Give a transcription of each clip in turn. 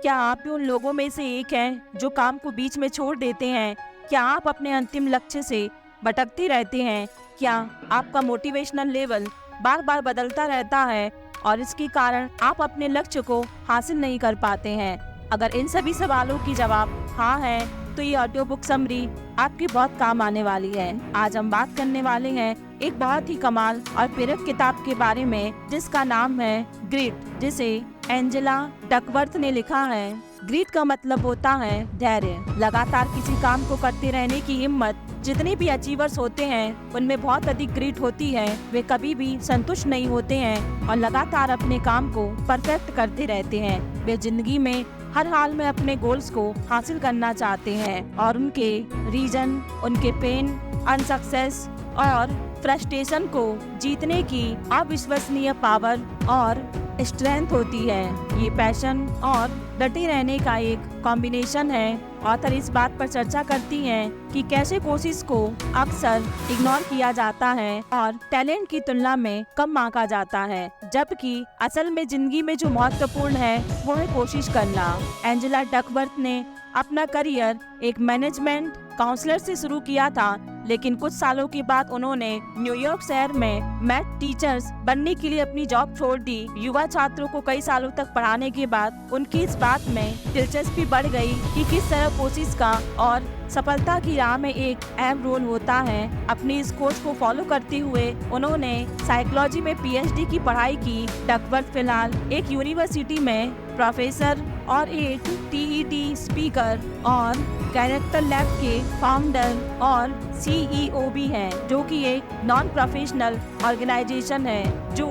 क्या आप भी उन लोगों में से एक हैं जो काम को बीच में छोड़ देते हैं? क्या आप अपने अंतिम लक्ष्य से भटकते रहते हैं? क्या आपका मोटिवेशनल लेवल बार-बार बदलता रहता है और इसके कारण आप अपने लक्ष्य को हासिल नहीं कर पाते हैं? अगर इन सभी सवालों की जवाब हाँ है, तो ये ऑडियो बुक समरी आपकी बहुत काम आने वाली है। आज हम बात करने वाले हैं एक बहुत ही कमाल और प्रेरक किताब के बारे में, जिसका नाम है ग्रिट, जिसे एंजेला डकवर्थ ने लिखा है। ग्रिट का मतलब होता है धैर्य। लगातार किसी काम को करते रहने की हिम्मत। जितने भी अचीवर्स होते हैं उनमें बहुत अधिक ग्रिट होती है। वे कभी भी संतुष्ट नहीं होते हैं और लगातार अपने काम को परफेक्ट करते रहते हैं। वे जिंदगी में हर हाल में अपने गोल्स को हासिल करना चाहते हैं और उनके रीजन, उनके पेन, अनसक्सेस और फ्रस्ट्रेशन को जीतने की अविश्वसनीय पावर और स्ट्रेंथ होती है। ये पैशन और डटे रहने का एक कॉम्बिनेशन है। ऑथर इस बात पर चर्चा करती हैं कि कैसे कोशिश को अक्सर इग्नोर किया जाता है और टैलेंट की तुलना में कम आंका जाता है, जबकि असल में जिंदगी में जो महत्वपूर्ण है वो है कोशिश करना। एंजेला डकवर्थ ने अपना करियर एक मैनेजमेंट काउंसलर से शुरू किया था, लेकिन कुछ सालों के बाद उन्होंने न्यूयॉर्क शहर में मैथ टीचर्स बनने के लिए अपनी जॉब छोड़ दी। युवा छात्रों को कई सालों तक पढ़ाने के बाद उनकी इस बात में दिलचस्पी बढ़ गई कि किस तरह कोशिश का और सफलता की राह में एक अहम रोल होता है। अपनी इस कोर्स को फॉलो करते हुए उन्होंने साइकोलॉजी में पीएचडी की पढ़ाई की। डकवर्थ फिलहाल एक यूनिवर्सिटी में प्रोफेसर और एक टीईटी स्पीकर और कैरेक्टर लैब के फाउंडर और सीईओ भी हैं, जो कि एक नॉन प्रोफेशनल ऑर्गेनाइजेशन है जो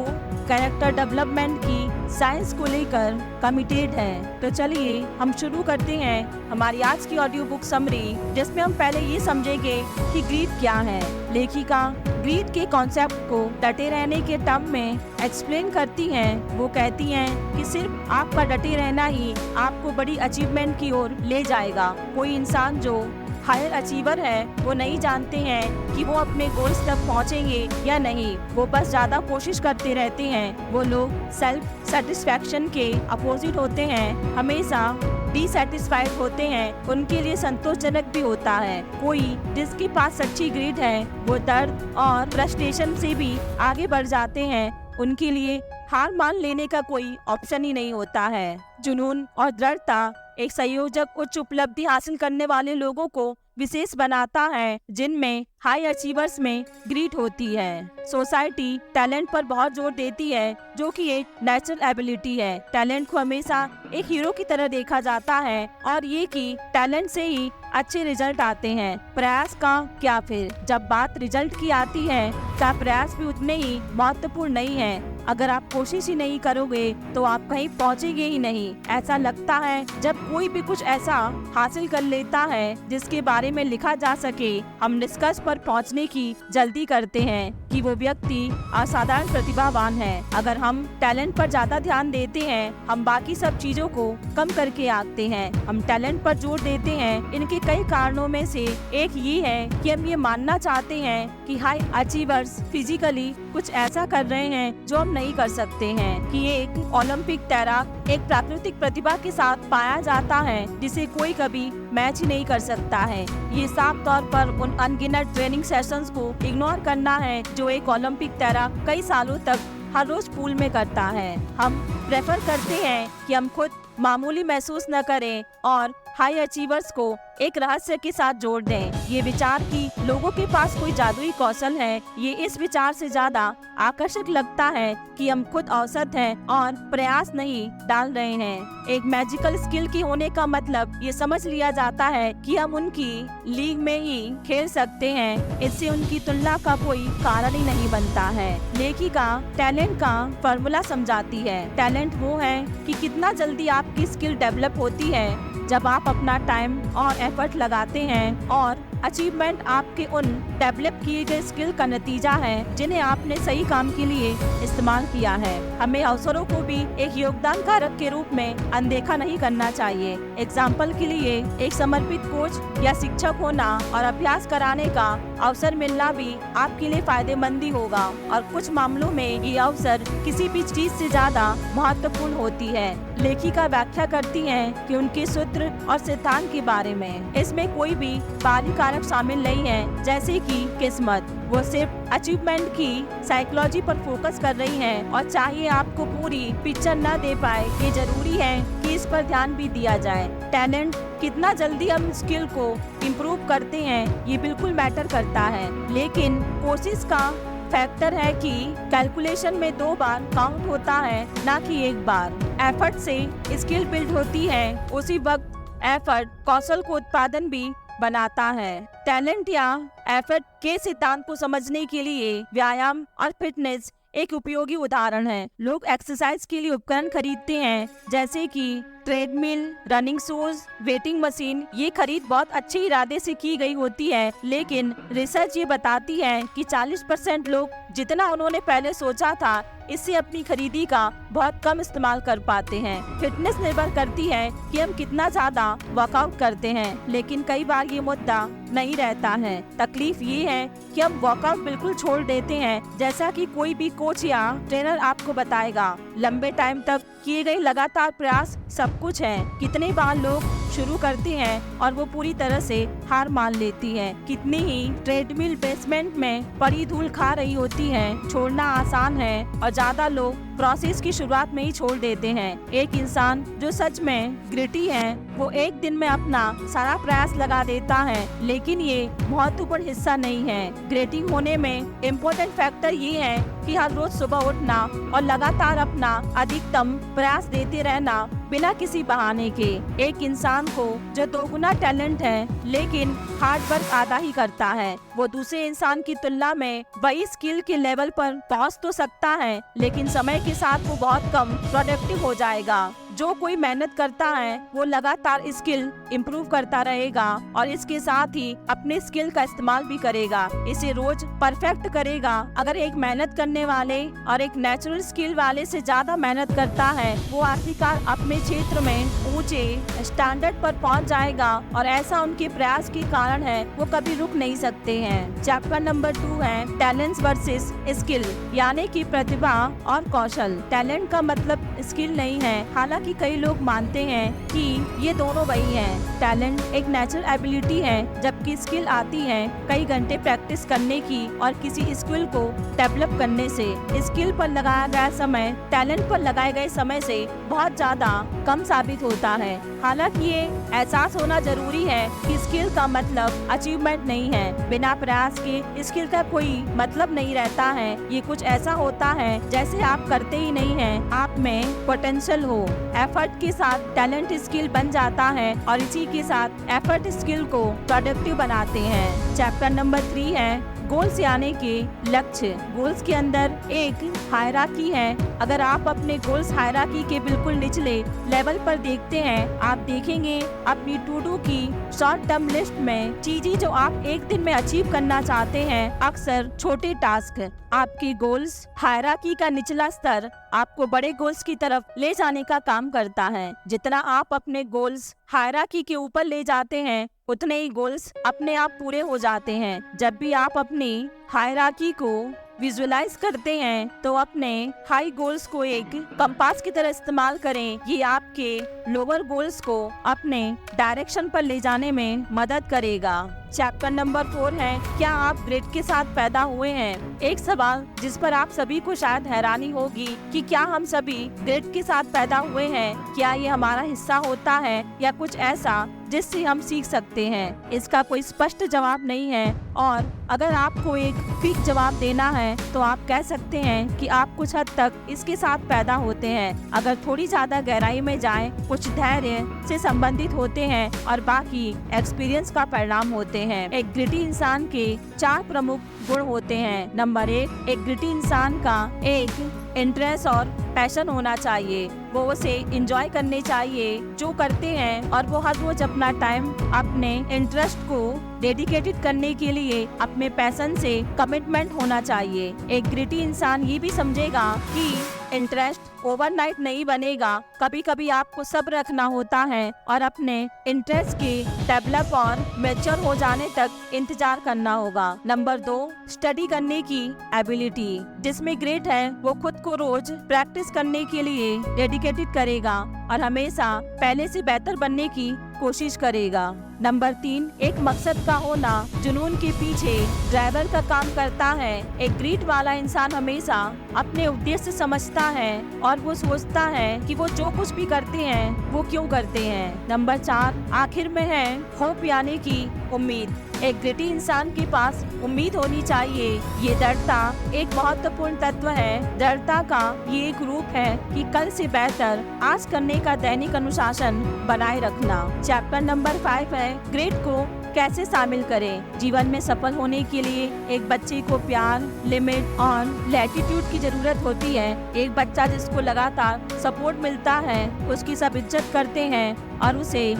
कैरेक्टर डेवलपमेंट की साइंस को लेकर कमिटेड है। तो चलिए हम शुरू करते हैं हमारी आज की ऑडियो बुक समरी, जिसमें हम पहले ये समझेंगे कि ग्रीड क्या है। लेखिका ग्रीड के कॉन्सेप्ट को डटे रहने के टर्म में एक्सप्लेन करती हैं। वो कहती हैं कि सिर्फ आपका डटे रहना ही आपको बड़ी अचीवमेंट की ओर ले जाएगा। कोई इंसान जो हायर अचीवर है वो नहीं जानते हैं कि वो अपने गोल्स तक पहुंचेंगे या नहीं। वो बस ज्यादा कोशिश करते रहते हैं। वो लोग सेल्फ सेटिस्फैक्शन के अपोजिट होते हैं, हमेशा डिसैटिस्फाइड होते हैं। उनके लिए संतोषजनक भी होता है। कोई जिसके पास सच्ची ग्रिड है वो दर्द और फ्रस्ट्रेशन से भी आगे बढ़ जाते हैं। उनके लिए हार मान लेने का कोई ऑप्शन ही नहीं होता है। जुनून और दृढ़ता एक संयोजक उच्च उपलब्धि हासिल करने वाले लोगों को विशेष बनाता है, जिनमें हाई अचीवर्स में ग्रिड होती है। सोसाइटी टैलेंट पर बहुत जोर देती है, जो कि एक नेचुरल एबिलिटी है। टैलेंट को हमेशा एक हीरो की तरह देखा जाता है और ये कि टैलेंट से ही अच्छे रिजल्ट आते हैं। प्रयास का क्या फिर? जब बात रिजल्ट की आती है तो प्रयास भी उतने ही महत्वपूर्ण नहीं है। अगर आप कोशिश ही नहीं करोगे तो आप कहीं पहुंचेंगे ही नहीं। ऐसा लगता है जब कोई भी कुछ ऐसा हासिल कर लेता है जिसके बारे में लिखा जा सके, हम निष्कर्ष पर पहुंचने की जल्दी करते हैं कि वो व्यक्ति असाधारण प्रतिभावान है। अगर हम टैलेंट पर ज्यादा ध्यान देते हैं, हम बाकी सब चीजों को कम करके आते हैं। हम टैलेंट पर जोर देते हैं, इनके कई कारणों में से एक ये है कि हम ये मानना चाहते हैं कि हाई अचीवर्स फिजिकली कुछ ऐसा कर रहे हैं जो हम नहीं कर सकते हैं। कि एक ओलंपिक तैराक एक प्राकृतिक प्रतिभा के साथ पाया जाता है जिसे कोई कभी मैच ही नहीं कर सकता है। ये साफ तौर पर उन अनगिनत ट्रेनिंग सेशंस को इग्नोर करना है जो एक ओलंपिक तैराक कई सालों तक हर रोज पूल में करता है। हम प्रेफर करते हैं कि हम खुद मामूली महसूस न करें और हाई अचीवर्स को एक रहस्य के साथ जोड़ दें। ये विचार कि लोगों के पास कोई जादुई कौशल है, ये इस विचार से ज्यादा आकर्षक लगता है कि हम खुद औसत हैं और प्रयास नहीं डाल रहे हैं। एक मैजिकल स्किल की होने का मतलब ये समझ लिया जाता है कि हम उनकी लीग में ही खेल सकते हैं। इससे उनकी तुलना का कोई कारण ही नहीं बनता है। लेखिका टैलेंट का फॉर्मूला समझाती है। टैलेंट वो है कि कितना जल्दी आपकी स्किल डेवलप होती है जब आप अपना टाइम और एफर्ट लगाते हैं, और अचीवमेंट आपके उन डेवलप किए गए स्किल का नतीजा है जिन्हें आपने सही काम के लिए इस्तेमाल किया है। हमें अवसरों को भी एक योगदान कारक के रूप में अनदेखा नहीं करना चाहिए। एग्जाम्पल के लिए एक समर्पित कोच या शिक्षक होना और अभ्यास कराने का अवसर मिलना भी आपके लिए फायदेमंद ही होगा और कुछ मामलों में ये अवसर किसी भी चीज से ज्यादा महत्वपूर्ण होती है। लेखिका व्याख्या करती हैं कि उनके सूत्र और सिद्धांत के बारे में इसमें कोई भी बाहरी कारक शामिल नहीं है, जैसे कि किस्मत। वो सिर्फ अचीवमेंट की साइकोलॉजी पर फोकस कर रही हैं और चाहिए आपको पूरी पिक्चर न दे पाए, ये जरूरी है कि इस पर ध्यान भी दिया जाए। टैलेंट कितना जल्दी हम स्किल को इम्प्रूव करते हैं ये बिल्कुल मैटर करता है, लेकिन कोशिश का फैक्टर है कि कैलकुलेशन में 2 बार काउंट होता है, ना कि 1 बार। एफर्ट से स्किल बिल्ड होती है, उसी वक्त एफर्ट कौशल को उत्पादन भी बनाता है। टैलेंट या एफर्ट के सिद्धांत को समझने के लिए व्यायाम और फिटनेस एक उपयोगी उदाहरण है। लोग एक्सरसाइज के लिए उपकरण खरीदते हैं, जैसे कि treadmill, running shoes, waiting machine. ये खरीद बहुत अच्छे इरादे से की गई होती है, लेकिन रिसर्च ये बताती है कि 40% लोग जितना उन्होंने पहले सोचा था इससे अपनी खरीदी का बहुत कम इस्तेमाल कर पाते हैं। फिटनेस निर्भर करती है कि हम कितना ज्यादा वर्कआउट करते हैं, लेकिन कई बार ये मुद्दा नहीं रहता है। तकलीफ ये है कि हम वर्कआउट बिल्कुल छोड़ देते हैं, जैसा कि कोई भी कोच या ट्रेनर आपको बताएगा। लंबे टाइम तक किए गए लगातार प्रयास सब कुछ है। कितने बार लोग शुरू करते हैं और वो पूरी तरह से हार मान लेती है। कितनी ही ट्रेडमिल बेसमेंट में पड़ी धूल खा रही होती है। छोड़ना आसान है और ज्यादा लोग प्रोसेस की शुरुआत में ही छोड़ देते हैं। एक इंसान जो सच में ग्रिटी है वो एक दिन में अपना सारा प्रयास लगा देता है, लेकिन ये महत्वपूर्ण हिस्सा नहीं है। ग्रेटी होने में इम्पोर्टेंट फैक्टर ये है कि हर रोज सुबह उठना और लगातार अपना अधिकतम प्रयास देते रहना बिना किसी बहाने के। एक इंसान को जो 2 गुना टैलेंट है लेकिन हार्ड वर्क आधा ही करता है, वो दूसरे इंसान की तुलना में वही स्किल के लेवल पर पहुंच तो सकता है, लेकिन समय के साथ वो बहुत कम प्रोडक्टिव हो जाएगा। जो कोई मेहनत करता है वो लगातार स्किल इम्प्रूव करता रहेगा और इसके साथ ही अपने स्किल का इस्तेमाल भी करेगा, इसे रोज परफेक्ट करेगा। अगर एक मेहनत करने वाले और एक नेचुरल स्किल वाले से ज्यादा मेहनत करता है, वो आखिरकार अपने क्षेत्र में ऊंचे स्टैंडर्ड पर पहुंच जाएगा और ऐसा उनके प्रयास के कारण है, वो कभी रुक नहीं सकते हैं। चैप्टर नंबर 2 है टैलेंट वर्सेस स्किल, यानी कि प्रतिभा और कौशल। टैलेंट का मतलब स्किल नहीं है, हालांकि कई लोग मानते हैं कि ये दोनों वही हैं। टैलेंट एक नेचुरल एबिलिटी है, जबकि स्किल आती है कई घंटे प्रैक्टिस करने की और किसी स्किल को डेवलप करने से। स्किल पर लगाया गया समय टैलेंट पर लगाए गए समय से बहुत ज्यादा कम साबित होता है। हालांकि ये एहसास होना जरूरी है कि स्किल का मतलब अचीवमेंट नहीं है। बिना प्रयास के स्किल का कोई मतलब नहीं रहता है। ये कुछ ऐसा होता है जैसे आप करते ही नहीं हैं, आप में पोटेंशियल हो। एफर्ट के साथ टैलेंट स्किल बन जाता है और इसी के साथ एफर्ट स्किल को प्रोडक्टिव बनाते हैं। चैप्टर नंबर 3 है गोल्स यानी के लक्ष्य। गोल्स के अंदर एक हायरार्की है। अगर आप अपने गोल्स हायरार्की के बिल्कुल निचले लेवल पर देखते हैं, आप देखेंगे अपनी टू डू की शॉर्ट टर्म लिस्ट में चीजें जो आप एक दिन में अचीव करना चाहते हैं अक्सर छोटे टास्क। आपके गोल्स हायरार्की का निचला स्तर आपको बड़े गोल्स की तरफ ले जाने का काम करता है। जितना आप अपने गोल्स हायरार्की के ऊपर ले जाते हैं, उतने ही गोल्स अपने आप पूरे हो जाते हैं। जब भी आप अपनी हायरार्की को विजुअलाइज करते हैं तो अपने हाई गोल्स को एक कंपास की तरह इस्तेमाल करें। ये आपके लोअर गोल्स को अपने डायरेक्शन पर ले जाने में मदद करेगा। चैप्टर नंबर 4 है क्या आप ग्रिड के साथ पैदा हुए हैं। एक सवाल जिस पर आप सभी को शायद हैरानी होगी कि क्या हम सभी ग्रिड के साथ पैदा हुए हैं, क्या ये हमारा हिस्सा होता है या कुछ ऐसा जिससे हम सीख सकते हैं। इसका कोई स्पष्ट जवाब नहीं है और अगर आपको एक फिक्स जवाब देना है तो आप कह सकते हैं कि आप कुछ हद तक इसके साथ पैदा होते हैं। अगर थोड़ी ज्यादा गहराई में जाएं, कुछ धैर्य से संबंधित होते हैं और बाकी एक्सपीरियंस का परिणाम होते हैं। एक ग्रिटी इंसान के 4 प्रमुख गुण होते हैं। नंबर 1, एक ग्रिटी इंसान का एक इंटरेस्ट और पैशन होना चाहिए। वो उसे एंजॉय करने चाहिए जो करते हैं और वो हर रोज अपना टाइम अपने इंटरेस्ट को डेडिकेटेड करने के लिए अपने पैशन से कमिटमेंट होना चाहिए। एक ग्रिटी इंसान ये भी समझेगा कि इंटरेस्ट ओवरनाइट नहीं बनेगा। कभी कभी आपको सब्र रखना होता है और अपने इंटरेस्ट के डेवलप और मैच्योर हो जाने तक इंतजार करना होगा। नंबर 2, स्टडी करने की एबिलिटी। जिसमें ग्रेट है वो खुद को रोज प्रैक्टिस करने के लिए डेडिकेटेड करेगा और हमेशा पहले से बेहतर बनने की कोशिश करेगा। नंबर 3, एक मकसद का होना जुनून के पीछे ड्राइवर का काम करता है। एक ग्रीड वाला इंसान हमेशा अपने उद्देश्य समझता है और वो सोचता है कि वो जो कुछ भी करते हैं वो क्यों करते हैं। नंबर 4, आखिर में है होप यानी कि उम्मीद। एक ग्रेटी इंसान के पास उम्मीद होनी चाहिए। ये दृढ़ता एक महत्वपूर्ण तत्व है। दृढ़ता का ये एक रूप है कि कल से बेहतर आज करने का दैनिक अनुशासन बनाए रखना। चैप्टर नंबर 5 है ग्रेट को कैसे शामिल करें। जीवन में सफल होने के लिए एक बच्चे को प्यार, लिमिट और लैटिट्यूड की जरूरत होती है। एक बच्चा जिसको लगातार सपोर्ट मिलता है, उसकी सब इज्जत करते हैं और उसे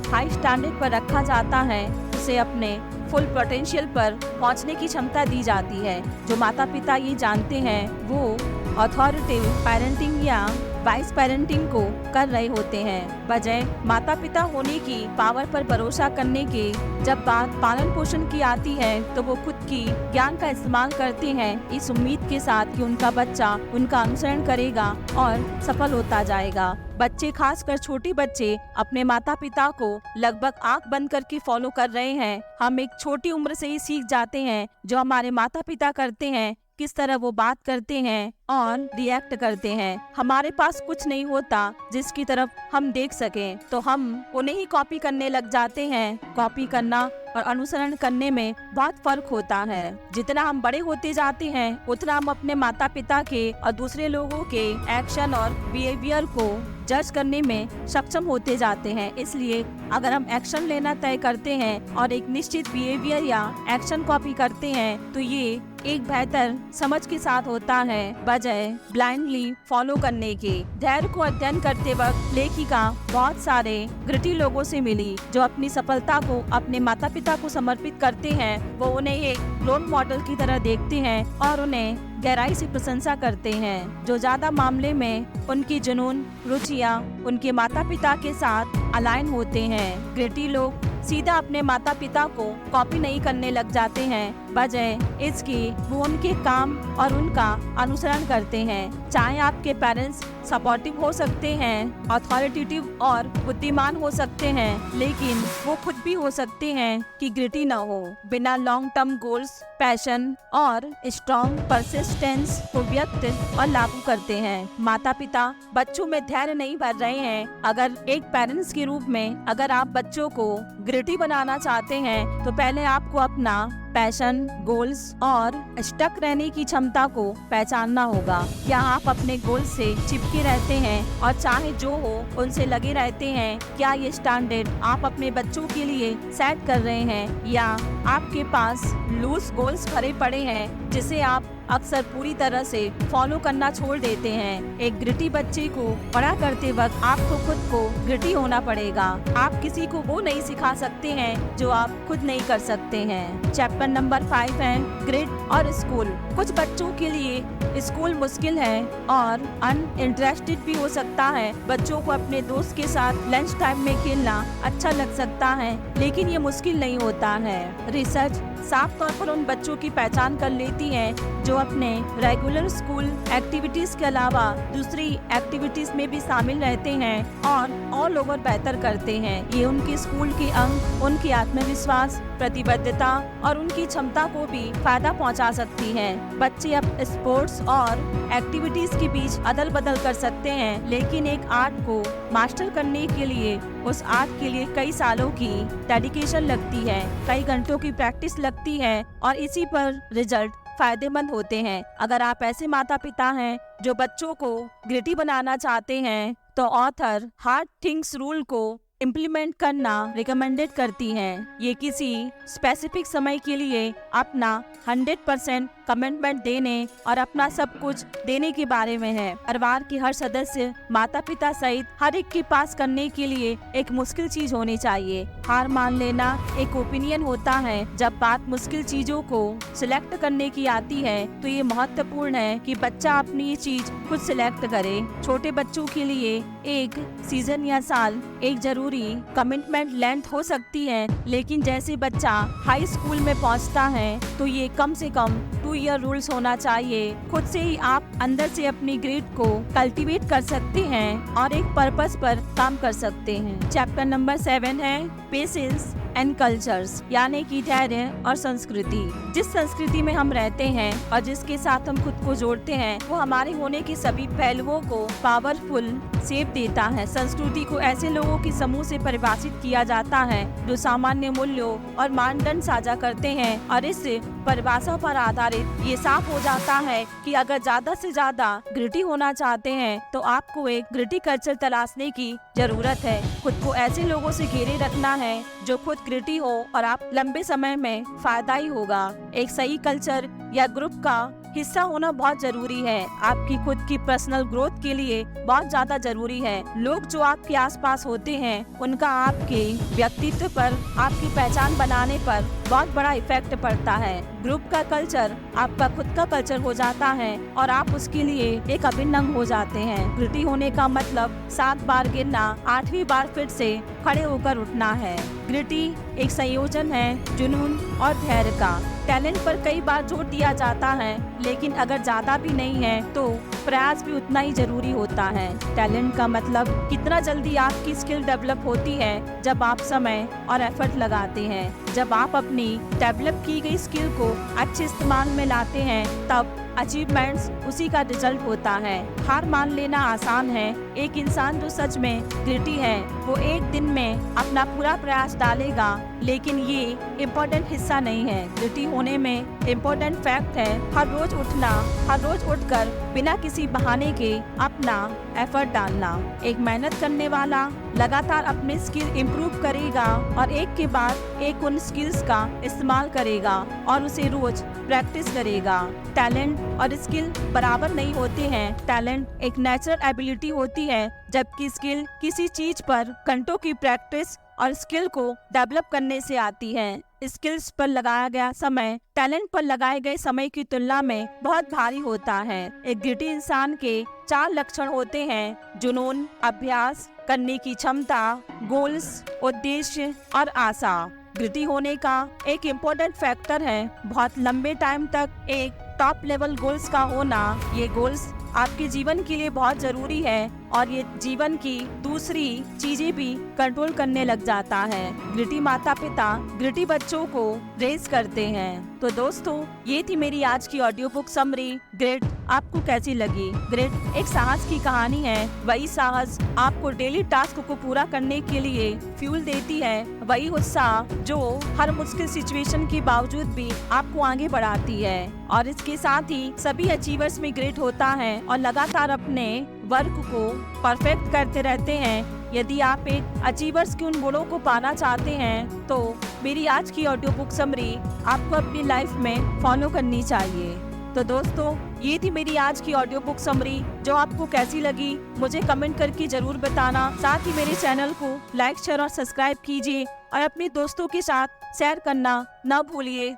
हाई स्टैंडर्ड पर रखा जाता है, उसे अपने फुल पोटेंशियल पर पहुंचने की क्षमता दी जाती है। जो माता पिता ये जानते हैं वो अथॉरिटेटिव पेरेंटिंग या वाइस पेरेंटिंग को कर रहे होते हैं, बजाय माता पिता होने की पावर पर भरोसा करने के। जब बात पालन पोषण की आती है तो वो खुद की ज्ञान का इस्तेमाल करते हैं इस उम्मीद के साथ कि उनका बच्चा उनका अनुसरण करेगा और सफल होता जाएगा। बच्चे, खासकर छोटे बच्चे, अपने माता पिता को लगभग आंख बंद करके फॉलो कर रहे हैं। हम एक छोटी उम्र से ही सीख जाते हैं जो हमारे माता पिता करते हैं, किस तरह वो बात करते हैं और रिएक्ट करते हैं। हमारे पास कुछ नहीं होता जिसकी तरफ हम देख सकें, तो हम उन्हें ही कॉपी करने लग जाते हैं। कॉपी करना और अनुसरण करने में बहुत फर्क होता है। जितना हम बड़े होते जाते हैं उतना हम अपने माता पिता के और दूसरे लोगों के एक्शन और बिहेवियर को जज करने में सक्षम होते जाते हैं। इसलिए अगर हम एक्शन लेना तय करते हैं और एक निश्चित बिहेवियर या एक्शन कॉपी करते हैं तो ये एक बेहतर समझ के साथ होता है, बजाय ब्लाइंडली फॉलो करने के। धैर्य को अध्ययन करते वक्त लेखिका बहुत सारे ग्रेटी लोगों से मिली जो अपनी सफलता को अपने माता पिता को समर्पित करते हैं। वो उन्हें एक रोल मॉडल की तरह देखते हैं और उन्हें गहराई से प्रशंसा करते हैं। जो ज्यादा मामले में उनकी जुनून, रुचियाँ उनके माता पिता के साथ अलाइन होते हैं। ग्रेटी लोग सीधा अपने माता पिता को कॉपी नहीं करने लग जाते हैं, बजाय इसके वो उनके काम और उनका अनुसरण करते हैं। चाहे आपके पेरेंट्स सपोर्टिव हो सकते हैं, अथॉरिटेटिव और बुद्धिमान हो सकते हैं, लेकिन वो खुद भी हो सकते हैं कि ग्रेटी न हो। बिना लॉन्ग टर्म गोल्स, पैशन और स्ट्रॉन्ग परसिस्टेंस को व्यक्त और लागू करते हैं। माता पिता बच्चों में धैर्य नहीं भर रहे हैं। अगर एक पेरेंट्स के रूप में अगर आप बच्चों को ग्रेटी बनाना चाहते हैं तो पहले आपको अपना पैशन, गोल्स और स्टक रहने की क्षमता को पहचानना होगा। क्या आप अपने गोल से चिपके रहते हैं और चाहे जो हो उनसे लगे रहते हैं? क्या ये स्टैंडर्ड आप अपने बच्चों के लिए सेट कर रहे हैं या आपके पास लूज गोल्स भरे पड़े हैं जिसे आप अक्सर पूरी तरह से फॉलो करना छोड़ देते हैं? एक ग्रेटी बच्चे को बड़ा करते वक्त आपको खुद को ग्रेटी होना पड़ेगा। आप किसी को वो नहीं सिखा सकते हैं जो आप खुद नहीं कर सकते हैं। चैप्टर नंबर 5 है ग्रेट और स्कूल। कुछ बच्चों के लिए स्कूल मुश्किल है और अनइंटरेस्टेड भी हो सकता है। बच्चों को अपने दोस्त के साथ लंच टाइम में खेलना अच्छा लग सकता है, लेकिन ये मुश्किल नहीं होता है। रिसर्च साफ तौर पर उन बच्चों की पहचान कर लेती है जो अपने रेगुलर स्कूल एक्टिविटीज के अलावा दूसरी एक्टिविटीज में भी शामिल रहते हैं और ऑल ओवर बेहतर करते हैं। ये उनके स्कूल के अंक, उनकी आत्मविश्वास, प्रतिबद्धता और उनकी क्षमता को भी फायदा पहुंचा सकती है। बच्चे अब स्पोर्ट्स और एक्टिविटीज के बीच अदल बदल कर सकते हैं, लेकिन एक आर्ट को मास्टर करने के लिए उस आर्ट के लिए कई सालों की डेडिकेशन लगती है, कई घंटों की प्रैक्टिस लगती है और इसी पर रिजल्ट फायदेमंद होते हैं। अगर आप ऐसे माता पिता हैं जो बच्चों को ग्रेटी बनाना चाहते हैं तो ऑथर हार्ड थिंग्स रूल को इम्प्लीमेंट करना रिकमेंडेड करती हैं। ये किसी स्पेसिफिक समय के लिए अपना 100% कमिटमेंट देने और अपना सब कुछ देने के बारे में है। परिवार के हर सदस्य, माता पिता सहित हर एक के पास करने के लिए एक मुश्किल चीज होनी चाहिए। हार मान लेना एक ओपिनियन होता है। जब बात मुश्किल चीजों को सिलेक्ट करने की आती है तो ये महत्वपूर्ण है कि बच्चा अपनी ये चीज खुद सिलेक्ट करे। छोटे बच्चों के लिए एक सीजन या साल एक जरूरी कमिटमेंट लेंथ हो सकती है, लेकिन जैसे बच्चा हाई स्कूल में पहुंचता है तो ये कम से कम 2 ईयर रूल्स होना चाहिए। खुद से ही आप अंदर से अपनी ग्रिड को कल्टीवेट कर सकते हैं और एक पर्पस पर काम कर सकते हैं। चैप्टर नंबर 7 है पेशेंस एंड कल्चर्स, यानी कि धैर्य और संस्कृति। जिस संस्कृति में हम रहते हैं और जिसके साथ हम खुद को जोड़ते हैं वो हमारे होने के सभी पहलुओं को पावरफुल शेप देता है। संस्कृति को ऐसे लोगों के समूह से परिभाषित किया जाता है जो सामान्य मूल्यों और मानदंड साझा करते हैं, और इस परिभाषा पर आधारित ये साफ हो जाता है कि अगर ज्यादा से ज्यादा ग्रिटी होना चाहते हैं तो आपको एक ग्रिटी कल्चर तलाशने की जरूरत है। खुद को ऐसे लोगों से घेरे रखना है जो खुद ग्रिटी हो और आप लंबे समय में फायदा ही होगा। एक सही कल्चर या ग्रुप का हिस्सा होना बहुत जरूरी है। आपकी खुद की पर्सनल ग्रोथ के लिए बहुत ज्यादा जरूरी है। लोग जो आपके आसपास होते हैं उनका आपके व्यक्तित्व पर, आपकी पहचान बनाने पर बहुत बड़ा इफेक्ट पड़ता है। ग्रुप का कल्चर आपका खुद का कल्चर हो जाता है और आप उसके लिए एक अभिन्न अंग हो जाते हैं। ग्रिटी होने का मतलब 7 बार गिरना, 8वीं बार फिर से खड़े होकर उठना है। ग्रिटी एक संयोजन है जुनून और धैर्य का। टैलेंट पर कई बार जोर दिया जाता है, लेकिन अगर ज्यादा भी नहीं है तो प्रयास भी उतना ही जरूरी होता है। टैलेंट का मतलब कितना जल्दी आपकी स्किल डेवलप होती है जब आप समय और एफर्ट लगाते हैं। जब आप अपनी डेवलप की गई स्किल को अच्छे इस्तेमाल में लाते हैं तब अचीवमेंट्स उसी का रिजल्ट होता है। हार मान लेना आसान है। एक इंसान जो सच में ग्रिटी है वो एक दिन में अपना पूरा प्रयास डालेगा, लेकिन ये इम्पोर्टेंट हिस्सा नहीं है। ग्रिटी होने में इम्पोर्टेंट फैक्ट है हर रोज उठना, हर रोज उठकर बिना किसी बहाने के अपना एफर्ट डालना। एक मेहनत करने वाला लगातार अपने स्किल इम्प्रूव करेगा और एक के बाद एक उन स्किल्स का इस्तेमाल करेगा और उसे रोज प्रैक्टिस करेगा। टैलेंट और स्किल बराबर नहीं होते हैं। टैलेंट एक नेचुरल एबिलिटी होती है, जबकि स्किल किसी चीज पर घंटों की प्रैक्टिस और स्किल को डेवलप करने से आती है। स्किल्स पर लगाया गया समय टैलेंट पर लगाए गए समय की तुलना में बहुत भारी होता है। एक ग्रिटी इंसान के 4 लक्षण होते हैं: जुनून, अभ्यास करने की क्षमता, गोल्स, उद्देश्य और आशा। ग्रिटी होने का एक इम्पोर्टेंट फैक्टर है बहुत लंबे टाइम तक एक टॉप लेवल गोल्स का होना। ये गोल्स आपके जीवन के लिए बहुत जरूरी है और ये जीवन की दूसरी चीजें भी कंट्रोल करने लग जाता है। ग्रिटी माता पिता ग्रिटी बच्चों को रेज करते हैं। तो दोस्तों, ये थी मेरी आज की ऑडियो बुक समरी ग्रिट। आपको कैसी लगी? ग्रिट एक साहस की कहानी है। वही साहस आपको डेली टास्क को पूरा करने के लिए फ्यूल देती है। वही उत्साह जो हर मुश्किल सिचुएशन के बावजूद भी आपको आगे बढ़ाती है। और इसके साथ ही सभी अचीवर्स में ग्रिट होता है और लगातार अपने वर्क को परफेक्ट करते रहते हैं। यदि आप एक अचीवर्स के उन गुणों को पाना चाहते हैं तो मेरी आज की ऑडियो बुक समरी आपको अपनी लाइफ में फॉलो करनी चाहिए। तो दोस्तों, ये थी मेरी आज की ऑडियो बुक समरी। जो आपको कैसी लगी मुझे कमेंट करके जरूर बताना। साथ ही मेरे चैनल को लाइक, शेयर और सब्सक्राइब कीजिए और अपने दोस्तों के साथ शेयर करना न भूलिए।